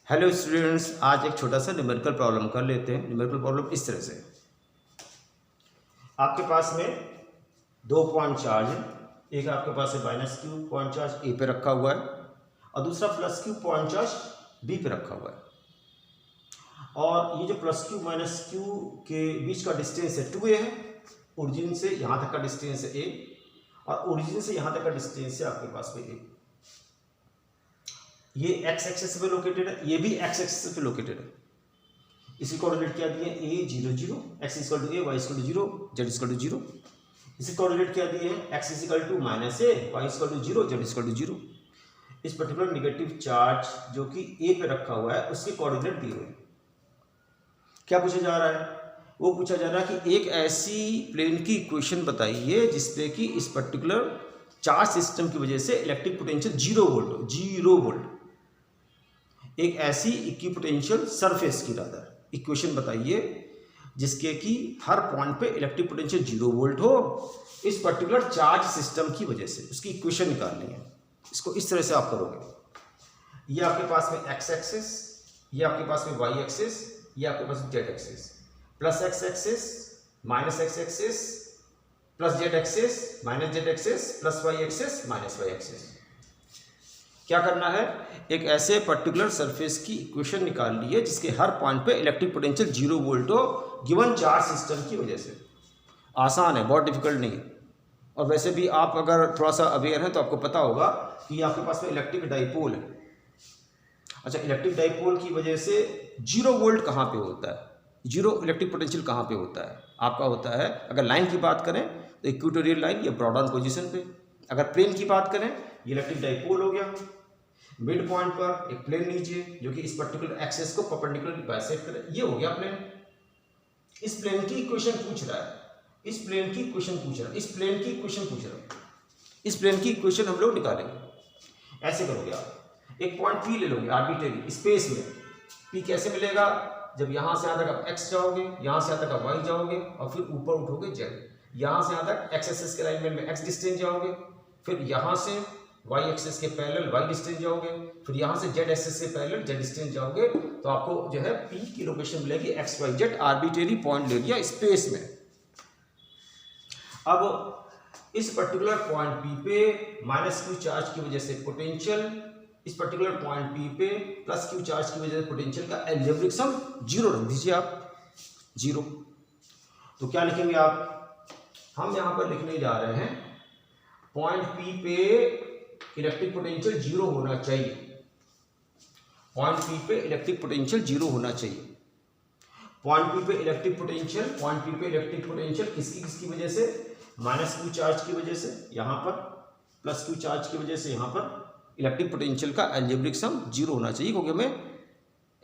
Hello students, आज एक छोटा सा न्यूमेरिकल प्रॉब्लम कर लेते हैं। न्यूमेरिकल प्रॉब्लम इस तरह से, आपके पास में दो पॉइंट चार्ज है। एक आपके पास है minus Q point charge A पे रखा हुआ है और दूसरा plus Q point charge B पे रखा हुआ है। और ये जो प्लस क्यू माइनस क्यू के बीच का डिस्टेंस है 2a है। ओरिजिन से यहाँ तक का डिस्टेंस है a और ओरिजिन से यहाँ तक का डिस्टेंस है आपके पास में a। ये एक्स एक्सिस पे लोकेटेड है, ये भी एक्स एक्सिस पे लोकेटेड है। इसी कोऑर्डिनेट क्या दिए हैं, a 0 0, x equal to a, y equal to 0, z equal to 0। इसी कोऑर्डिनेट क्या दिए हैं, x equal to minus a, y equal to 0, z equal to 0। इस पर्टिकुलर नेगेटिव चार्ज जो कि a पे रखा हुआ है उसके कोऑर्डिनेट दिए हुए हैं। क्या पूछा जा रहा है, वो पूछा जा रहा है कि एक ऐसी प्लेन की इक्वेशन बताइए जिसपे कि इस पर्टिकुलर चार्ज सिस्टम की वजह से इलेक्ट्रिक पोटेंशियल 0 वोल्ट हो, 0 वोल्ट। एक ऐसी इक्विपोटेंशियल सरफेस की रादर इक्वेशन बताइए जिसके कि हर पॉइंट पे इलेक्ट्रिक पोटेंशियल 0 वोल्ट हो इस पर्टिकुलर चार्ज सिस्टम की वजह से। उसकी इक्वेशन निकालनी है। इसको इस तरह से आप करोगे, ये आपके पास में एक्स एक्सिस, ये आपके पास में वाई एक्सिस, ये आपके पास Z axis, plus X axis minus X axis, plus Z axis minus Z axis, plus Y axis minus Y axis. क्या करना है, एक ऐसे पर्टिकुलर सरफेस की इक्वेशन निकाल ली है जिसके हर पॉइंट पे इलेक्ट्रिक पोटेंशियल 0 वोल्ट हो गिवन चार्ज सिस्टम की वजह से। आसान है, बहुत डिफिकल्ट नहीं है। और वैसे भी आप अगर थोड़ा सा अवेयर हैं तो आपको पता होगा कि आपके पास में इलेक्ट्रिक डाइपोल है। अच्छा, इलेक्ट्रिक डाइपोल की वजह से 0 वोल्ट कहाँ पे होता है, 0 इलेक्ट्रिक पोटेंशियल कहाँ पे होता है, आपका होता है अगर लाइन की बात करें तो इक्वेटोरियल लाइन या ब्रॉड ऑन पोजिशन पे। अगर प्लेन की बात करें, ये इलेक्ट्रिक डाइपोल हो गया। मिड पॉइंट पर एक प्लेन लीजिए जो कि इस पर्टिकुलर एक्सिस को परपेंडिकुलरली बाइसेक्ट करे, ये हो गया प्लेन। इस प्लेन की इक्वेशन पूछ रहा है, इस प्लेन की इक्वेशन पूछ रहा है, इस प्लेन की इक्वेशन पूछ रहा है। इस प्लेन की इक्वेशन हम लोग निकालेंगे। ऐसे करोगे आप, एक पॉइंट पी ले लोगे आर्बिट्रेरी स्पेस में। पी कैसे मिलेगा, जब यहां से यहां तक आप एक्स जाओगे, यहां से यहां तक आप वाई जाओगे और फिर ऊपर उठोगे जेड। यहां से यहां तक एक्स एक्सिस के अलाइनमेंट में एक्स डिस्टेंस जाओगे, फिर यहां से y एक्सिस के पैरेलल y डिस्टेंस जाओगे, फिर यहां से z एक्सिस के पैरेलल z डिस्टेंस जाओगे, तो आपको जो है p की लोकेशन मिलेगी x y z। Arbitrary point ले लिया स्पेस में। अब इस पर्टिकुलर पॉइंट p पे माइनस क्यू चार्ज की वजह से पोटेंशियल, इस पर्टिकुलर पॉइंट p पे प्लस क्यू चार्ज की वजह से पोटेंशियल का अलजेब्रिक सम 0 रख दीजिए आप, 0। तो क्या लिखेंगे आप, हम यहां पर लिखने जा रहे हैं पॉइंट p पे इलेक्ट्रिक पोटेंशियल 0 होना चाहिए। पॉइंट पी पे इलेक्ट्रिक पोटेंशियल 0 होना चाहिए। पॉइंट पी पे इलेक्ट्रिक पोटेंशियल, पॉइंट पी पे इलेक्ट्रिक पोटेंशियल किसकी किसकी वजह से, माइनस क्यू चार्ज की वजह से यहां पर, प्लस क्यू चार्ज की वजह से यहां पर। इलेक्ट्रिक पोटेंशियल का अलजेब्रिक सम 0 होना चाहिए क्योंकि हमें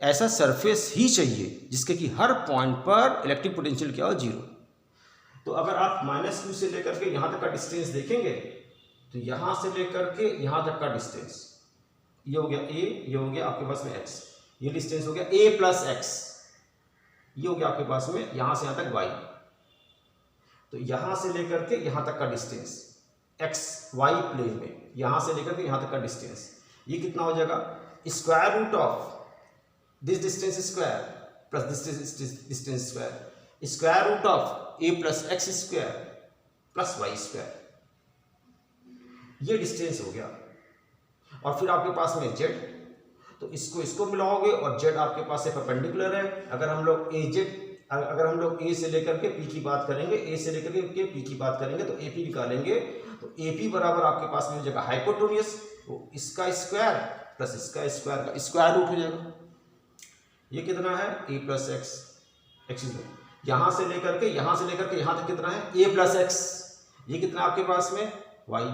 ऐसा सरफेस ही चाहिए जिसके कि हर पॉइंट पर इलेक्ट्रिक पोटेंशियल क्या हो, 0। तो अगर आप माइनस क्यू से लेकर के यहां तक का डिस्टेंस देखेंगे तो यहां से लेकर के यहां तक का डिस्टेंस, ये हो गया a, ये हो गया आपके पास में x, ये डिस्टेंस हो गया a प्लस x, ये हो गया आपके पास में यहां से यहां तक y। तो यहां से लेकर के यहां तक का डिस्टेंस x y प्लेन में, यहां से लेकर के यहां तक का डिस्टेंस, ये कितना हो जाएगा, square root of this distance square plus this distance square, square root of a plus X square plus Y square. ये डिस्टेंस हो गया। और फिर आपके पास में z, तो इसको मिलाओगे और z आपके पास से परपेंडिकुलर है। अगर हम लोग a से लेकर के p की बात करेंगे, a से लेकर के p की बात करेंगे तो AP निकालेंगे, तो AP बराबर आपके पास में हो जाएगा हाइपोटेन्यूज, तो इसका स्क्वायर प्लस इसका स्क्वायर का स्क्वायर रूट हो जाएगा। ये कितना है, a प्लस एक्स, एक्सिस में यहां से लेकर के यहां तक कितना है, a प्लस एक्स, ये कितना आपके पास में y।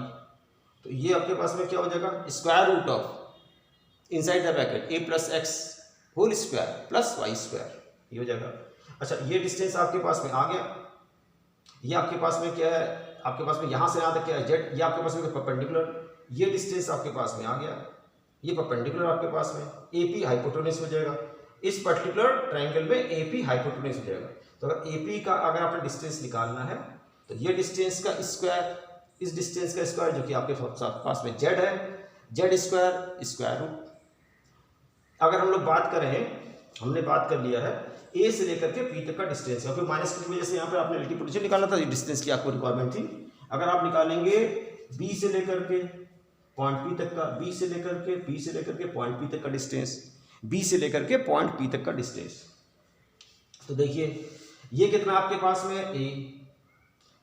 तो ये आपके पास में क्या हो जाएगा, square root of inside the bracket a plus X whole square plus Y square, ये हो जाएगा। अच्छा, ये डिस्टेंस आपके पास में आ गया। ये आपके पास में क्या है, आपके पास में यहां से यहां तक क्या है z, ये आपके पास में परपेंडिकुलर, ये डिस्टेंस आपके पास में आ गया, ये परपेंडिकुलर आपके पास में AP हाइपोटेन्यूज हो जाएगा। इस पर्टिकुलर ट्राइंगल में AP हाइपोटेन्यूज हो जाएगा। तो अगर AP का अगर आपने डिस्टेंस निकालना है तो ये डिस्टेंस का स्क्वायर, इस डिस्टेंस का स्क्वायर जो कि आपके पास में z है, z स्क्वायर स्क्वायर रूट अगर हम लोग बात करें, हमने बात कर लिया है ए से लेकर के पी तक का डिस्टेंस, या फिर माइनस की वजह से यहाँ पे आपने इलेक्ट्रिक पोटेंशियल निकालना था, ये डिस्टेंस की आपको रिक्वायरमेंट थी। अगर आप निकालेंगे बी से लेकर के पॉइंट पी तक का, बी से लेकर के पॉइंट पी तक का डिस्टेंस, बी से लेकर के पॉइंट पी तक का डिस्टेंस, तो देखिए ये कितना आपके पास में ए,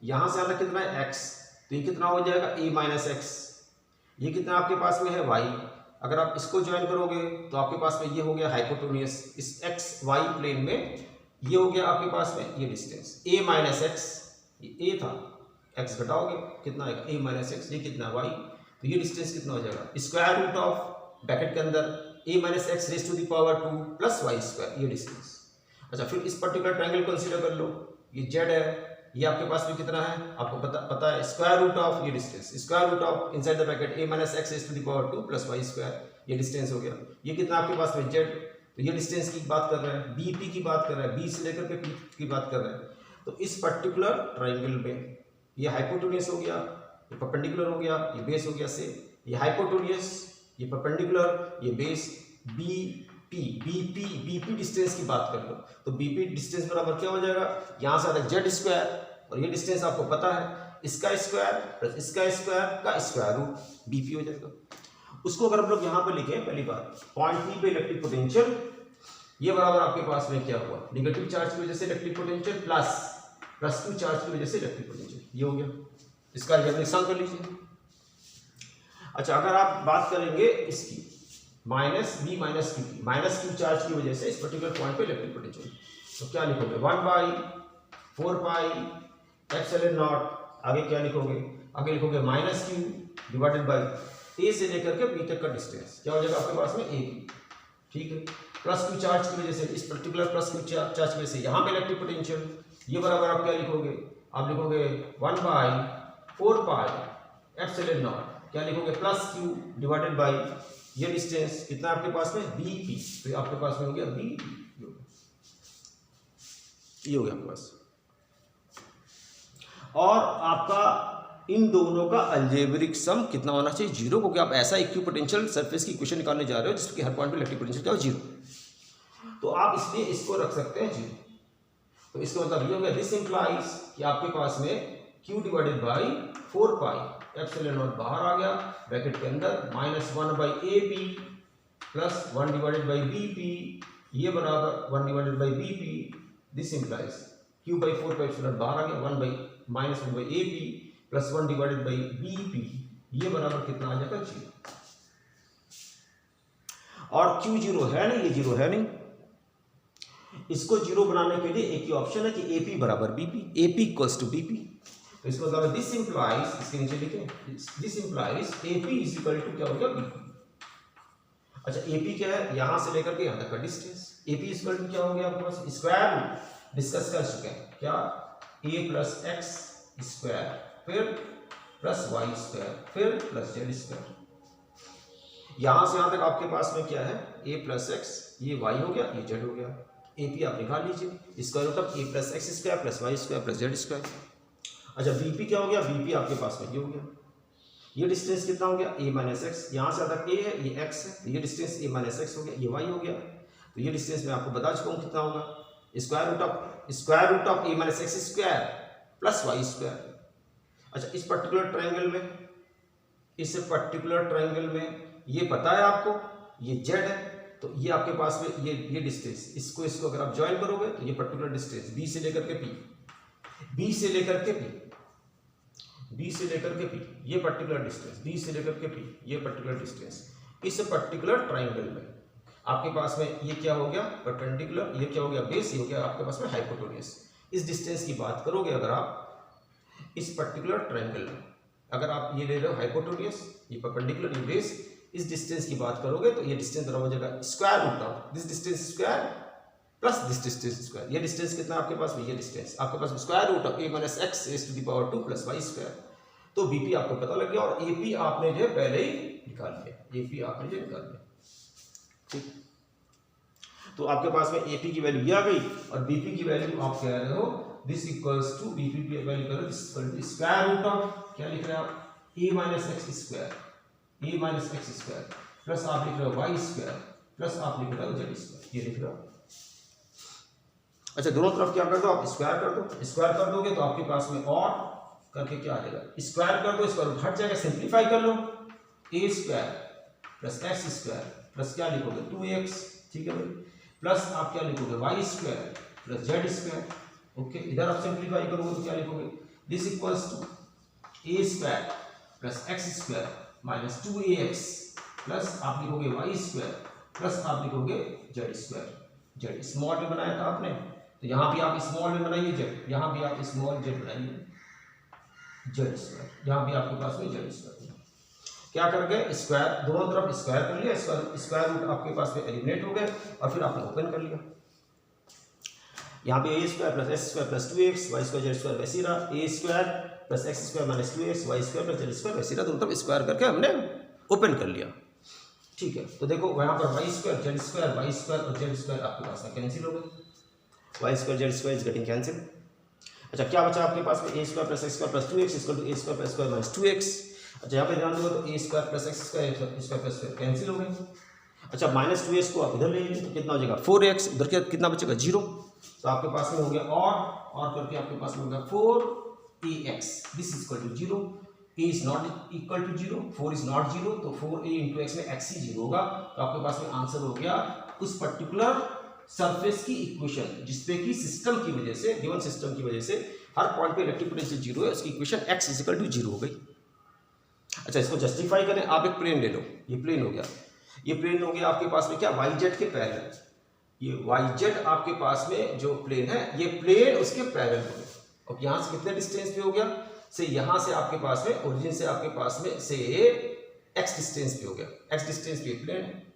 यहां से आना कितना है एक्स, तो ये कितना हो जाएगा ए माइनस एक्स, ये कितना आपके पास में है वाई। अगर आप इसको ज्वाइन करोगे तो आपके पास में ये हो गया हाइपोटेन्यूस, इस एक्स वाई प्लेन में ये हो गया आपके पास में ये डिस्टेंस ए माइनस एक्स, ये ए था, एक्स घटाओगे कितना आएगा ए माइनस एक्स, ये कितना वाई, तो ये डिस्टेंस कितना हो जाएगा स्क्वायर रूट ऑफ ब्रैकेट के अंदर A minus X raise to the power 2 plus Y square, ये डिस्टेंस। अच्छा फिर इस पर्टिकुलर ट्रायंगल को कंसीडर कर लो, ये जेड है, ये आपके पास में कितना है आपको पता है स्क्वायर रूट ऑफ ये distance, square root of inside the bracket A minus X raise to the power 2 plus Y square, ये डिस्टेंस हो गया। ये कितना आपके पास में जेड, तो ये डिस्टेंस की बात कर रहे हैं, बीपी की बात कर रहे हैं, बी से लेकर के पी की बात कर रहे हैं। तो इस पर्टिकुलर ट्रायंगल में ये हाइपोटेन्यूस हो गया, ये परपेंडिकुलर हो गया, ये बेस हो गया से, ये हाइपोटेन्यूस, ये परपेंडिकुलर, ये बेस, बीपी डिस्टेंस की बात कर लो, तो बीपी डिस्टेंस बराबर क्या हो जाएगा, यहाँ से आता है जेड स्क्वायर, और ये डिस्टेंस आपको पता है इसका स्क्वायर प्लस इसका स्क्वायर का स्क्वायर रूट बीपी हो जाएगा। उसको अगर हम लोग यहाँ पे लिखें, पहली बात पॉइंट पी पे इलेक्ट्रिक पोटेंशियल, ये बराबर आपके पास में क्या हुआ, निगेटिव चार्ज की वजह से electric potential plus two charge की वजह से इलेक्ट्रिक पोटेंशियल, ये हो गया। इसका अलजेब्रिक कर लीजिए। अच्छा अगर आप बात करेंगे इसकी minus B minus Q charge की वजह से इस पर्टिकुलर पॉइंट पे इलेक्ट्रिक पोटेंशियल, तो क्या लिखोगे 1/4 पाई एप्सिलॉन नॉट, आगे क्या लिखोगे, आगे लिखोगे माइनस क्यू डिवाइडेड बाई ए से लेकर के बी तक का डिस्टेंस, क्या हो जाएगा आपके पास में ए, ठीक है, प्लस क्यू चार्ज की वजह से इस पर्टिकुलर प्लस क्यू चार्ज की वजह से यहाँ पे इलेक्ट्रिक पोटेंशियल, ये बराबर आप क्या लिखोगे, आप लिखोगे 1/4 पाई एप्सिलॉन नॉट, क्या लिखोगे प्लस क्यू डिवाइडेड बाई ये डिस्टेंस कितना आपके पास में बीपी, तो आपके पास में हो गया बीपी, ये हो गया आपके पास। और आपका इन दोनों का अलजेब्रिक सम कितना होना चाहिए, जीरो, क्योंकि आप ऐसा इक्विपोटेंशियल सरफेस की इक्वेशन निकालने जा रहे हो जिसके हर पॉइंट पे इलेक्ट्रिक पोटेंशियल क्या हो जीरो, तो आप इसलिए इसको रख सकते हैं जीरो। तो इसका मतलब ये हो गया, दिस इंप्लाइज कि आपके पास में q divided by 4 pi epsilon not बाहर आ गया ब्रैकेट के अंदर, -1/AP plus 1 divided by BP, ये बराबर 1 divided by BP, this implies q/4 pi epsilon बाहर आ गया -1/AP plus 1 divided by BP, ये बराबर कितना आ जाएगा जीरो। और q जीरो है नहीं, ये जीरो है नहीं, इसको जीरो बनाने के लिए एक ही ऑप्शन है कि AP बराबर BP, AP equals to BP, तो इसको मतलब दिस इंप्लाइज, इसके नीचे लिखें this implies AP is equal to क्या हो गया BP। अच्छा AP क्या है, यहां से लेकर के यहां तक का distance, AP is equal to क्या हो गया आपके पास स्क्वायर रूट, डिस्कस कर चुके हैं क्या, a प्लस एक्स स्क्वायर फिर प्लस वाई स्क्वायर फिर प्लस जेड स्क्वायर, यहां से यहां तक आपके पास में क्या है a प्लस एक्स, ये y हो गया, ये z हो गया, AP आप निकाल लीजिए square root of a plus X square plus Y square plus Z square. अच्छा BP क्या हो गया, BP आपके पास में ये हो गया, ये डिस्टेंस कितना हो गया a माइनस एक्स, यहाँ से तक a है, ये x है, तो ये डिस्टेंस a माइनस एक्स हो गया, ये y हो गया, तो ये डिस्टेंस मैं आपको बता चुका हूँ कितना होगा, square root of a minus X square plus Y square. अच्छा इस पर्टिकुलर ट्रायंगल में ये पता है आपको, ये z है, तो ये आपके पास में ये डिस्टेंस, इसको अगर आप ज्वाइन करोगे तो ये पर्टिकुलर डिस्टेंस b से लेकर के p, b से लेकर के p, ये पर्टिकुलर डिस्टेंस b से लेकर के p, ये पर्टिकुलर डिस्टेंस, इस पर्टिकुलर ट्रायंगल में आपके पास में ये क्या हो गया परपेंडिकुलर, ये क्या हो गया बेस, ये हो गया आपके पास में हाइपोटेन्यूस। इस डिस्टेंस की बात करोगे अगर आप इस पर्टिकुलर ट्रायंगल में, अगर आप ये ले रहे हो हाइपोटेन्यूस, ये परपेंडिकुलर, ये बेस, इस डिस्टेंस की बात करोगे तो ये डिस्टेंस बराबर हो जाएगा square root of this distance square plus this distance square. ये डिस्टेंस कितना आपके पास में, ये डिस्टेंस आपके पास square root of a minus X raise to the power 2 plus Y square. तो BP आपको पता लग गया और AP आपने जो पहले ही निकाल लिया, AP आपने जो निकाल लिया, ठीक। तो आपके पास में AP की वैल्यू ये आ गई और BP की वैल्यू आप कह रहे हो दिस इक्वल्स टू BP की वैल्यू करो this equal to square root of क्या लिख रहे हैं आप a minus X square plus आप लिख रहे हो वाई स्क्वायर प्लस आप लिख रहे हो जेड स्क्वायर, ये लिख रहे हो। अच्छा दोनों तरफ क्या कर दो आप स्क्वायर कर दो, स्क्वायर कर दोगे तो आपके पास में और करके क्या आ जाएगा, स्क्वायर कर दो, स्क्वायर रूट हट जाएगा, सिंप्लीफाई कर लो, A square plus X square plus क्या लिखोगे 2x, ठीक है भाई, प्लस आप क्या लिखोगे Y square plus Z square. Okay, इधर आप सिंप्लीफाई करोगे तो क्या लिखोगे, this equals to A square plus X square minus 2ax plus आप लिखोगे वाई स्क्वायर प्लस आप लिखोगे जेड स्क्वायर। जेड स्मॉल में बनाया था आपने, तो यहाँ भी आप स्मॉल में बनाइए जेड, यहाँ भी आप स्मॉल जेड बनाइए जेड स्क्वायर, यहाँ भी आपके पास में जेड स्क्वायर। क्या कर गए, स्क्वायर दोनों तरफ स्क्वायर कर लिया, स्क्वायर रूट आपके पास में एलिमिनेट हो गए और फिर आपने ओपन कर लिया। यहाँ पे A square plus X square plus 2x Y square Z square वैसे रहा, A square plus X square minus 2x Y square plus Z square वैसे रहा, दोनों तरफ स्क्वायर करके हमने ओपन कर लिया। ठीक है, तो देखो यहाँ पर Y square Z square Y square और जेड स्क्वायर आपके पास में कैंसिल हो गए, Y square Z square is getting cancel. अच्छा क्या बचा आपके पास में, A square plus X square plus 2x equal to A square plus square minus 2x। अच्छा यहाँ पे ध्यान दो तो A square plus X square square plus square cancel हो गए। अच्छा माइनस 2x को आप इधर ले लीजिए तो कितना हो जाएगा 4x, उधर कितना बचेगा 0, तो आपके पास में हो गया और करके आपके पास में हो गया 4ax, this is equal to 0, a is not equal to 0, 4 is not 0, तो 4a इंटू एक्स में x ही 0 होगा, तो आपके पास में आंसर हो गया उस पर्टिकुलर सरफेस की इक्वेशन जिसपे कि सिस्टम की वजह से, गिवन सिस्टम की वजह से हर पॉइंट पे इलेक्ट्रिक पोटेंशियल 0 है, उसकी equation x is equal to 0 हो गई। अच्छा इसको जस्टिफाई करें, आप एक प्लेन ले लो, ये प्लेन हो गया, ये प्लेन हो गया आपके पास में क्या yz के पैरेलल, ये yz आपके पास में जो प्लेन है ये प्लेन उसके पैरेलल हो गया। अब यहाँ से कितने डिस्टेंस पे हो गया, से यहाँ से आपके पास में ओरिजिन से आपके पास में से x डिस्टेंस पे हो गया, x डिस्टेंस पे प्लेन है।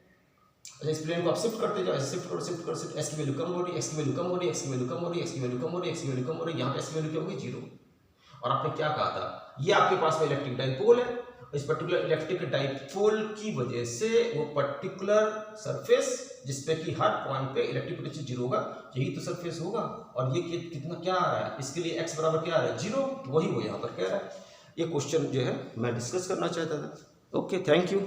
अच्छा इस प्लेन को आप शिफ्ट करते जाओ, शिफ्ट करो शिफ्ट करो शिफ्ट, x की वैल्यू कम हो रही है, x की वैल्यू कम हो रही है, x की वैल्यू कम हो रही है, x की वैल्यू कम हो रही है, x की वैल्यू कम हो रही है, यहाँ पे x की वैल्यू क्या होगी 0। और आपने क्या कहा था, ये आपके पास में इलेक्ट्रिक डाइपोल है, इस पर्टिकुलर इलेक्ट्रिक डाइपोल की वजह से वो पर्टिकुलर सरफेस जिसपे कि हर पॉइंट पे इलेक्ट्रिक पोटेंशियल 0 होगा, यही तो सरफेस होगा। और ये कितना क्या आ रहा है, इसके लिए x बराबर क्या आ रहा है 0, वही वो यहाँ पर कह रहा है। ये क्वेश्चन जो है मैं डिस्कस करना चाहता था। Okay thank you.